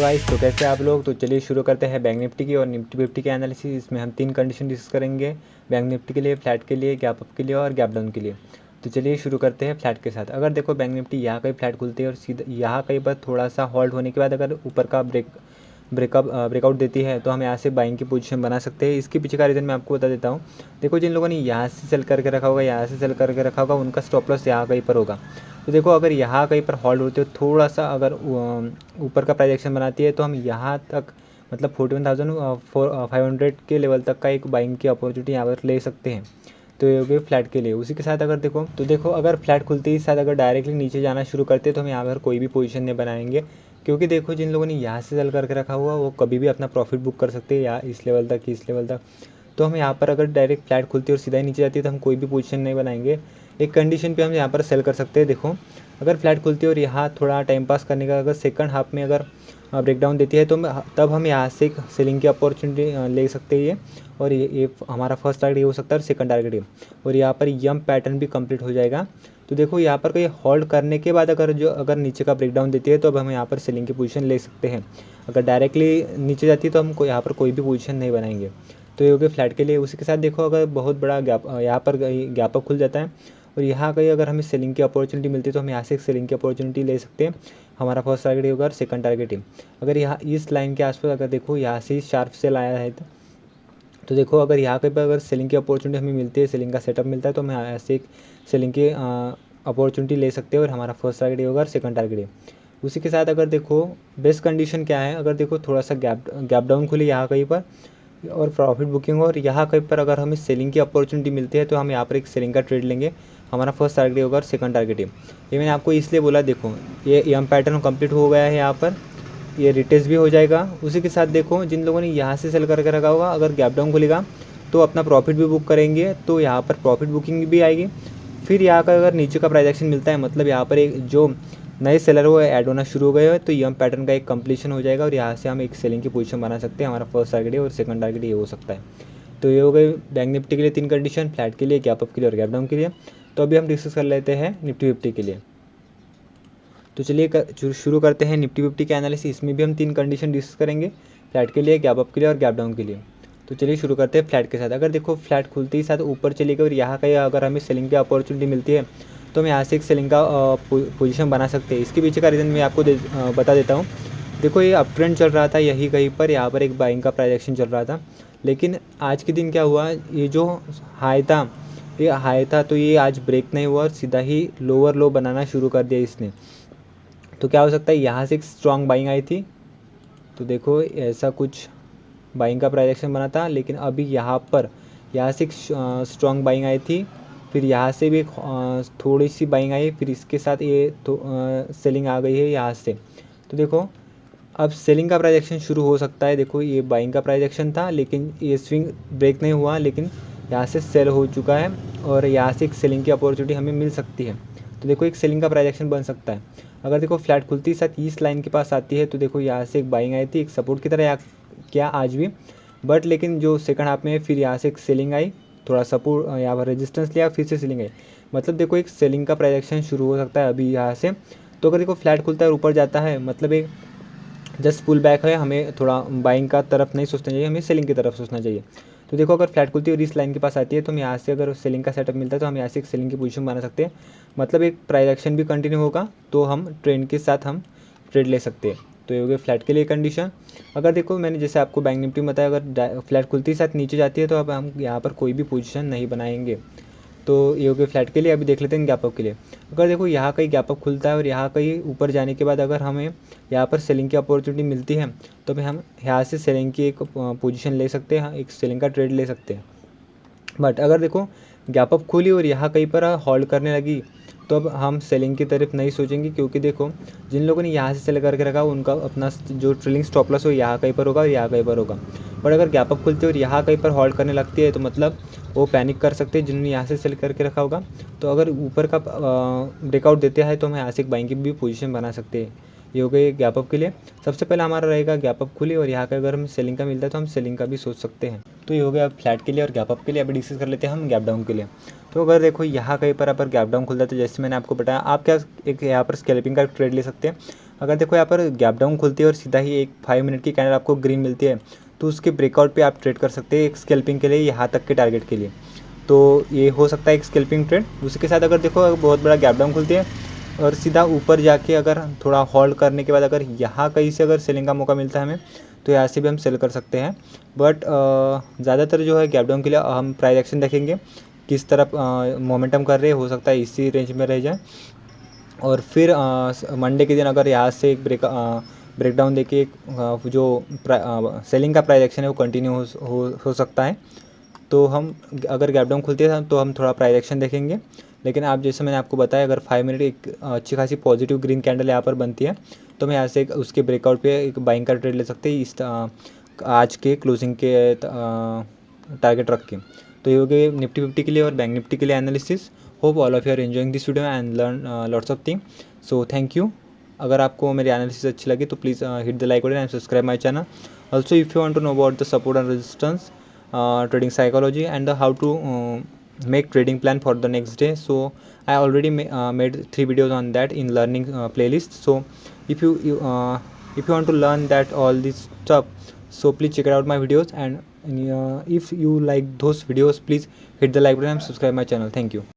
Guys, तो कैसे आप लोग। तो चलिए शुरू करते हैं बैंक निफ्टी की और निफ्टी फिफ्टी के एनालिसिस। इसमें हम 3 कंडीशन डिस्कस करेंगे, बैंक निफ्टी के लिए, फ्लैट के लिए, गैप अप के लिए और गैप डाउन के लिए। तो चलिए शुरू करते हैं फ्लैट के साथ। अगर देखो बैंक निफ्टी यहाँ कहीं फ्लैट खुलती है और सीधा यहाँ कहीं पर थोड़ा सा हॉल्ट होने के बाद अगर ऊपर का ब्रेकआउट देती है तो हम यहाँ से बाइंग की पोजीशन बना सकते हैं। इसके पीछे का रीज़न मैं आपको बता देता हूँ। देखो, जिन लोगों ने यहाँ से सेल करके रखा होगा, यहाँ से सेल करके रखा होगा, उनका स्टॉप लॉस यहाँ कहीं पर होगा। तो देखो, अगर यहाँ कहीं पर हॉल्ड होती है, थोड़ा सा अगर ऊपर का प्राइस एक्शन बनाती है तो हम यहाँ तक मतलब 41,500 के लेवल तक का एक बाइंग की अपॉर्चुनिटी यहाँ पर ले सकते हैं। तो ये हो गई फ्लैट के लिए। उसी के साथ अगर देखो अगर फ्लैट खुलते ही साथ अगर डायरेक्टली नीचे जाना शुरू करते हैं तो हम यहाँ पर कोई भी पोजीशन नहीं बनाएंगे, क्योंकि देखो जिन लोगों ने यहाँ से सेल करके रखा हुआ वो कभी भी अपना प्रॉफिट बुक कर सकते हैं या इस लेवल तक। तो हम यहाँ पर अगर डायरेक्ट फ्लैट खुलती है और सीधा ही नीचे जाती है तो हम कोई भी पोजीशन नहीं बनाएंगे। एक कंडीशन पे हम यहाँ पर सेल कर सकते हैं। देखो, अगर फ्लैट खुलती है और यहाँ थोड़ा टाइम पास करने का अगर सेकंड हाफ में अगर ब्रेकडाउन देती है तो तब हम यहाँ से एक सेलिंग की अपॉर्चुनिटी ले सकते हैं। और ये हमारा फर्स्ट टारगेट ये हो सकता है और सेकंड टारगेट ये, और यहाँ पर यम पैटर्न भी कंप्लीट हो जाएगा। तो देखो, यहाँ पर कोई होल्ड करने के बाद अगर नीचे का ब्रेकडाउन देती है तो अब हम यहाँ पर सेलिंग की पोजीशन ले सकते हैं। अगर डायरेक्टली नीचे जाती है तो हम यहाँ पर कोई भी पोजीशन नहीं बनाएंगे। तो ये हो गया फ्लैट के लिए। उसी के साथ देखो, अगर बहुत बड़ा गैप यहाँ पर गैप अप खुल जाता है और यहाँ कहीं अगर हमें सेलिंग की अपॉर्चुनिटी मिलती है तो हम यहाँ से एक सेलिंग की अपॉर्चुनिटी ले सकते हैं। हमारा फर्स्ट टारगेट होगा और सेकंड टारगेट ही। अगर यहाँ इस लाइन के आसपास अगर देखो यहाँ से शार्प सेल आया है तो देखो, अगर यहाँ कहीं पर अगर सेलिंग की अपॉर्चुनिटी हमें मिलती है, सेलिंग का सेटअप मिलता है तो हम यहाँ से एक सेलिंग की अपॉर्चुनिटी ले सकते हैं और हमारा फर्स्ट टारगेट होगा और सेकंड टारगेट है। उसी के साथ अगर देखो बेस्ट कंडीशन क्या है, अगर देखो थोड़ा सा गैप डाउन खुली यहाँ कहीं पर और प्रॉफिट बुकिंग और यहाँ कहीं पर अगर हमें सेलिंग की अपॉर्चुनिटी मिलती है तो हम यहाँ पर एक सेलिंग का ट्रेड लेंगे। हमारा फर्स्ट टारगेट होगा और सेकंड टारगेट है। ये मैंने आपको इसलिए बोला, देखो ये एम पैटर्न कंप्लीट हो गया है, यहाँ पर ये रिटेस्ट भी हो जाएगा। उसी के साथ देखो, जिन लोगों ने यहाँ से सेल करके रखा होगा अगर गैप डाउन खुलेगा तो अपना प्रॉफिट भी बुक करेंगे, तो यहाँ पर प्रॉफिट बुकिंग भी आएगी। फिर यहाँ का अगर नीचे का प्राइस एक्शन मिलता है, मतलब यहाँ पर एक जो नए सेलर वो ऐड होना शुरू हो गए हैं, तो यम पैटर्न का एक कंप्लीशन हो जाएगा और यहाँ से हम एक सेलिंग की पोजीशन बना सकते हैं। हमारा फर्स्ट टारगेट है और सेकंड टारगेट ये हो सकता है। तो ये हो गई बैंक निफ्टी के लिए 3 कंडीशन, फ्लैट के लिए, गैप अप के लिए और गैप डाउन के लिए। तो अभी हम डिस्कस कर लेते हैं निफ्टी 50 के लिए। तो चलिए शुरू करते हैं निफ्टी 50 के एनालिसिस। इसमें भी हम 3 कंडीशन डिस्कस करेंगे, फ्लैट के लिए, गैप अप के लिए और गैप डाउन के लिए। तो चलिए शुरू करते हैं फ्लैट के साथ। अगर देखो फ्लैट खुलते ही साथ ऊपर चली गई और यहाँ कहीं अगर हमें सेलिंग की अपॉर्चुनिटी मिलती है तो हम यहाँ से एक सेलिंग का पोजीशन बना सकते हैं। इसके पीछे का रीज़न मैं आपको बता देता हूँ। देखो, ये अप ट्रेंड चल रहा था, यही कहीं पर यहाँ पर एक बाइंग का प्राइस एक्शन चल रहा था, लेकिन आज के दिन क्या हुआ, ये जो हाई था तो ये आज ब्रेक नहीं हुआ और सीधा ही लोअर लो बनाना शुरू कर दिया इसने। तो क्या हो सकता है, यहाँ से एक स्ट्रॉन्ग बाइंग आई थी, तो देखो ऐसा कुछ बाइंग का प्राइस एक्शन बना था, लेकिन अभी यहाँ से एक स्ट्रॉन्ग बाइंग आई थी, फिर यहाँ से भी एक थोड़ी सी बाइंग आई, फिर इसके साथ ये तो सेलिंग आ गई है यहाँ से। तो देखो, अब सेलिंग का प्राइस एक्शन शुरू हो सकता है। देखो, ये बाइंग का प्राइस एक्शन था लेकिन ये स्विंग ब्रेक नहीं हुआ, लेकिन यहाँ से सेल हो चुका है और यहाँ से एक सेलिंग की अपॉर्चुनिटी हमें मिल सकती है। तो देखो, एक सेलिंग का प्राइस एक्शन बन सकता है। अगर देखो फ्लैट खुलती साथ इस लाइन के पास आती है तो देखो यहाँ से एक बाइंग आई थी, एक सपोर्ट की तरह क्या आज भी, बट लेकिन जो सेकंड हाफ में फिर यहाँ से एक सेलिंग आई, थोड़ा सपोर्ट यहाँ पर रेजिस्टेंस लिया, फिर से सेलिंग आई। मतलब देखो, एक सेलिंग का प्राइस एक्शन शुरू हो सकता है अभी यहाँ से। तो अगर देखो फ्लैट खुलता है और ऊपर जाता है, मतलब एक जस्ट पुल बैक है, हमें थोड़ा बाइंग का तरफ नहीं सोचना चाहिए, हमें सेलिंग की तरफ सोचना चाहिए। तो देखो, अगर फ्लैट खुलती है और इस लाइन के पास आती है तो हम यहाँ से अगर सेलिंग का सेटअप मिलता है तो हम यहाँ से एक सेलिंग की पोजीशन बना सकते हैं। मतलब एक प्राइस एक्शन भी कंटिन्यू होगा तो हम ट्रेंड के साथ हम ट्रेड ले सकते हैं। तो ये हो गया फ्लैट के लिए कंडीशन। अगर देखो, मैंने जैसे आपको बैंक निफ्टी में बताया, अगर फ्लैट खुलती साथ नीचे जाती है तो अब हम यहाँ पर कोई भी पोजीशन नहीं बनाएंगे। तो ये हो गया फ्लैट के लिए। अभी देख लेते हैं गैप अप के लिए। अगर देखो यहाँ कहीं गैप अप खुलता है और यहाँ कहीं ऊपर जाने के बाद अगर हमें यहाँ पर सेलिंग की अपॉर्चुनिटी मिलती है तो फिर हम यहाँ से सेलिंग की एक पोजीशन ले सकते हैं, एक सेलिंग का ट्रेड ले सकते हैं। बट अगर देखो गैप अप खुली और यहाँ कहीं पर होल्ड करने लगी तो अब हम सेलिंग की तरफ नहीं सोचेंगे, क्योंकि देखो जिन लोगों ने यहाँ से सेल करके रखा उनका अपना जो ट्रेलिंग स्टॉप लॉस हो यहाँ कहीं पर होगा और यहाँ कहीं पर होगा। बट अगर गैप अप खुलती है और यहाँ कहीं पर होल्ड करने लगती है तो मतलब वो पैनिक कर सकते हैं जिन्होंने यहाँ से सेल करके रखा होगा। तो अगर ऊपर का ब्रेकआउट देते हैं तो हम यहाँ से एक बाइंग की भी पोजीशन बना सकते हैं। ये हो गई गैप अप के लिए। सबसे पहले हमारा रहेगा गैप अप खुली और यहाँ का अगर हमें सेलिंग का मिलता है तो हम सेलिंग का भी सोच सकते हैं। तो ये हो गया फ्लैट के लिए और गैप अप के लिए। अभी डिस्कस कर लेते हैं हम गैप डाउन के लिए। तो अगर देखो यहाँ कहीं पर गैप डाउन खुलता है तो जैसे मैंने आपको बताया, आप क्या एक यहाँ पर स्कैल्पिंग का ट्रेड ले सकते हैं। अगर देखो यहाँ पर गैप डाउन खुलती है और सीधा ही एक 5 मिनट की कैंडल आपको ग्रीन मिलती है, तो उसके ब्रेकआउट पे आप ट्रेड कर सकते हैं एक स्कैल्पिंग के लिए, यहाँ तक के टारगेट के लिए। तो ये हो सकता है एक स्कैल्पिंग ट्रेड। उसके साथ अगर देखो बहुत बड़ा गैप डाउन खुलती है और सीधा ऊपर जाके अगर थोड़ा होल्ड करने के बाद अगर यहाँ कहीं से अगर सेलिंग का मौका मिलता है हमें, तो यहाँ से भी हम सेल कर सकते हैं। बट ज़्यादातर जो है गैप डाउन के लिए हम प्राइस एक्शन देखेंगे किस तरफ मोमेंटम कर रहे हैं, हो सकता है इसी रेंज में रह जाए। और फिर मंडे के दिन अगर यहाँ से एक ब्रेकडाउन देके एक जो सेलिंग का प्राइस एक्शन है वो कंटिन्यू हो सकता है। तो हम अगर गैप डाउन खुलती है तो हम थोड़ा प्राइस एक्शन देखेंगे। लेकिन आप जैसे मैंने आपको बताया, अगर 5 मिनट एक अच्छी खासी पॉजिटिव ग्रीन कैंडल यहाँ पर बनती है, तो हम यहाँ से उसके ब्रेकआउट पे एक बाइंग का ट्रेड ले सकते हैं इस आज के क्लोजिंग के टारगेट रख के। तो ये हो गए निफ्टी 50 के लिए और बैंक निफ्टी के लिए analysis. Hope all of you are enjoying this video and learn lots of thing. So thank you. अगर आपको मेरी एनालिसिस अच्छी लगी तो please hit the like button and subscribe my channel. Also if you want to know about the support and resistance, trading psychology, and how to make trading plan for the next day, so I already made 3 videos on that in learning playlist. So if you want to learn that all this stuff, so please check out my videos, and if you like those videos, please hit the like button and subscribe my channel. Thank you.